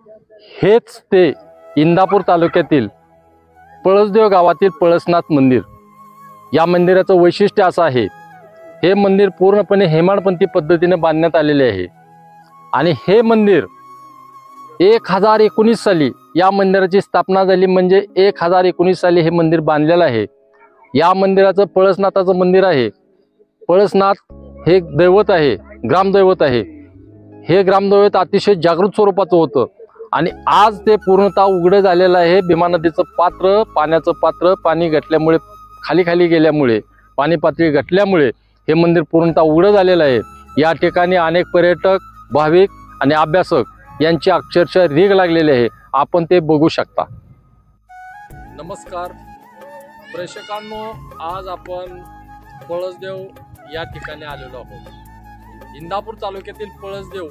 हेच ते इंदापूर तालुक्यातील पळसदेव गावातील पळसनाथ मंदिर। या मंदिराचं वैशिष्ट्य असं आहे, हे मंदिर पूर्णपणे हेमाडपंथी पद्धतीने बांधण्यात आलेले आहे आणि हे मंदिर 1019 साली या मंदिराची स्थापना झाली। म्हणजे 1019 साली हे मंदिर बांधलेलं आहे। या मंदिराचं पळसनाथाचं मंदिर आहे। पळसनाथ हे दैवत आहे, ग्रामदैवत आहे। हे ग्रामदैवत अतिशय जागृत स्वरूपाचं होतं आणि आज ते पूर्णतः उघडं झालेलं आहे। भीमा नदीचं पात्र, पाण्याचं पात्र पाणी घटल्यामुळे खाली गेल्यामुळे, पाणी पातळी घटल्यामुळे हे मंदिर पूर्णतः उघडं झालेलं आहे। या ठिकाणी अनेक पर्यटक, भाविक आणि अभ्यासक यांची अक्षरशः रीघ लागलेली आहे। आपण ते बघू शकता। नमस्कार प्रेक्षकांनो, आज आपण पळसदेव या ठिकाणी आलेलो आहोत। इंदापूर तालुक्यातील पळसदेव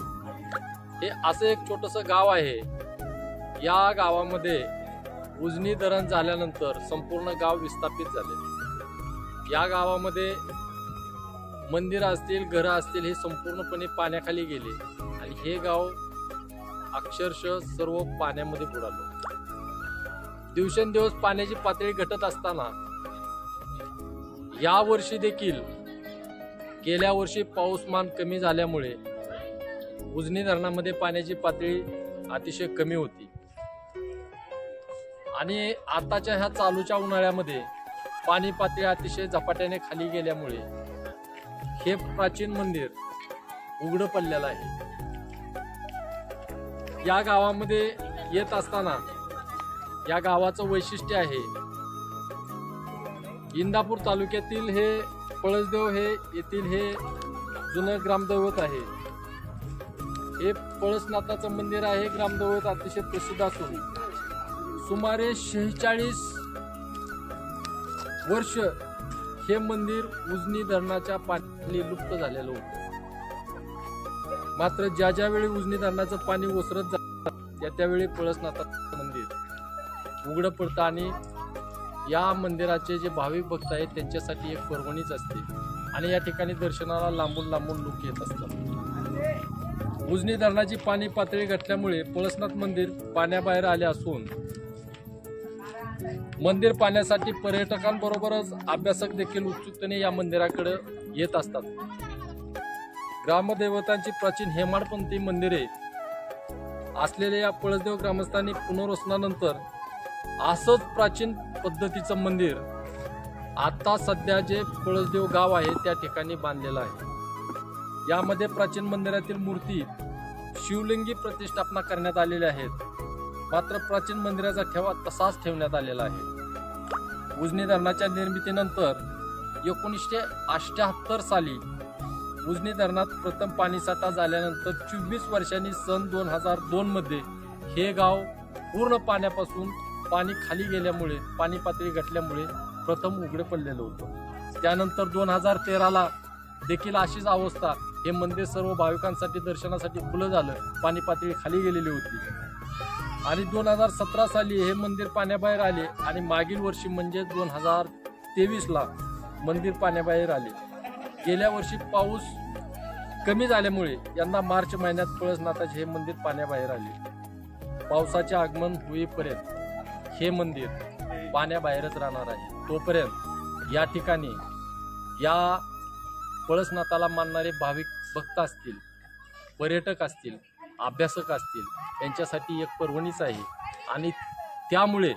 हे असं एक छोटंसं गाव आहे। या गावामध्ये उजनी धरण झाल्यानंतर संपूर्ण गाव विस्थापित झाले। या गावामध्ये मंदिर असतील, घरं असतील, हे संपूर्णपणे पाण्याखाली गेले आणि हे गाव अक्षरशः सर्व पाण्यामध्ये बुडालं। दिवसेंदिवस पाण्याची पातळी घटत असताना या वर्षी देखील गेल्या वर्षी पाऊसमान कमी झाल्यामुळे उजनी धरणामध्ये पाण्याची पातळी अतिशय कमी होती आणि आताच्या ह्या चालूच्या उन्हाळ्यामध्ये पाणी पातळी अतिशय झपाट्याने खाली गेल्यामुळे हे प्राचीन मंदिर उघडं पडलेलं आहे। या गावामध्ये येत असताना या गावाचं वैशिष्ट्य आहे, इंदापूर तालुक्यातील हे पळसदेव हे येथील हे जुनं ग्रामदैवत आहे। हे पळसनाथाचं मंदिर आहे। ग्रामदैवत अतिशय प्रसिद्ध असून सुमारे 46 वर्ष हे मंदिर उजनी धरणाच्या पाण्याखाली लुप्त झालेलं होतं। मात्र ज्या वेळी उजनी धरणाचं पाणी ओसरत जातं त्यावेळी पळसनाथाचं मंदिर उघडं पडतं आणि या मंदिराचे जे भाविक भक्त आहेत त्यांच्यासाठी एक पर्वणीच असते आणि या ठिकाणी दर्शनाला लांबून लोक येत असतात। उजनी धरणाची पाणी पातळी घटल्यामुळे पळसनाथ मंदिर पाण्याबाहेर आले असून मंदिर पाहण्यासाठी पर्यटकांबरोबरच अभ्यासक देखील उत्सुकतेने या मंदिराकडे येत असतात। ग्रामदेवतांची प्राचीन हेमाडपंथी मंदिरे असलेल्या या पळसदेव ग्रामस्थांनी पुनर्वसनानंतर असंच प्राचीन पद्धतीचं मंदिर आता सध्या जे पळसदेव गाव आहे त्या ठिकाणी बांधलेलं आहे। यामध्ये प्राचीन मंदिरातील मूर्ती शिवलिंगी प्रतिष्ठापना करण्यात आलेल्या आहेत, मात्र प्राचीन मंदिराचा ठेवा तसाच ठेवण्यात आलेला आहे। उजनी धरणाच्या निर्मितीनंतर 1978 साली उजनी धरणात प्रथम पाणीसाठा झाल्यानंतर 24 वर्षांनी सन 2002 मध्ये हे गाव पूर्ण पाण्यापासून पाणी खाली गेल्यामुळे, पाणी पातळी घटल्यामुळे प्रथम उघडे पडलेलं होतं। त्यानंतर 2013ला देखील अशीच अवस्था, हे मंदिर सर्व भाविकांसाठी दर्शनासाठी खुलं झालं, पाणी पातळी खाली गेलेली होती आणि 2017 साली हे मंदिर पाण्याबाहेर आले आणि मागील वर्षी म्हणजे 2023ला मंदिर पाण्याबाहेर आले। गेल्या वर्षी पाऊस कमी झाल्यामुळे यंदा मार्च महिन्यात पळसनाथाचे हे मंदिर पाण्याबाहेर आले। पावसाचे आगमन होईपर्यंत हे मंदिर पाण्याबाहेरच राहणार आहे। तोपर्यंत या ठिकाणी या पळसनाथाला मानणारे भाविक भक्त असतील, पर्यटक असतील, अभ्यासक असतील, यांच्यासाठी एक पर्वणीच आहे आणि त्यामुळे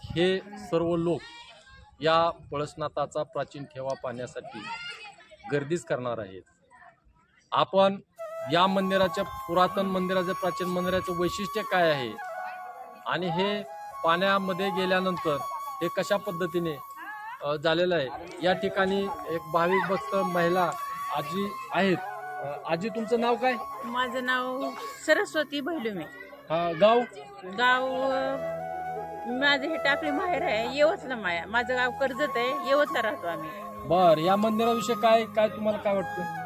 हे सर्व लोक या पळसनाथाचा प्राचीन ठेवा पाहण्यासाठी गर्दीच करणार आहेत। आपण या मंदिराच्या पुरातन मंदिराचं, प्राचीन मंदिराचं वैशिष्ट्य काय आहे आणि हे पाण्यामध्ये गेल्यानंतर हे कशा पद्धतीने झालेलं आहे, या ठिकाणी एक भाविक भक्त महिला आजी आहेत। आजी, तुमचं नाव काय? माझं नाव सरस्वती भैलुमे। गाव माझं हे टाकळी माहेर आहे, येवतला माया। माझं गाव कर्जत आहे, येवतला राहतो आम्ही। बर, या मंदिराविषयी काय तुम्हाला काय वाटतं?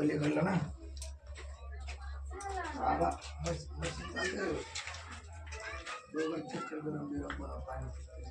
पलीकडलं ना बाबा मशीन चालतं दोघं चक्कर करून पाणी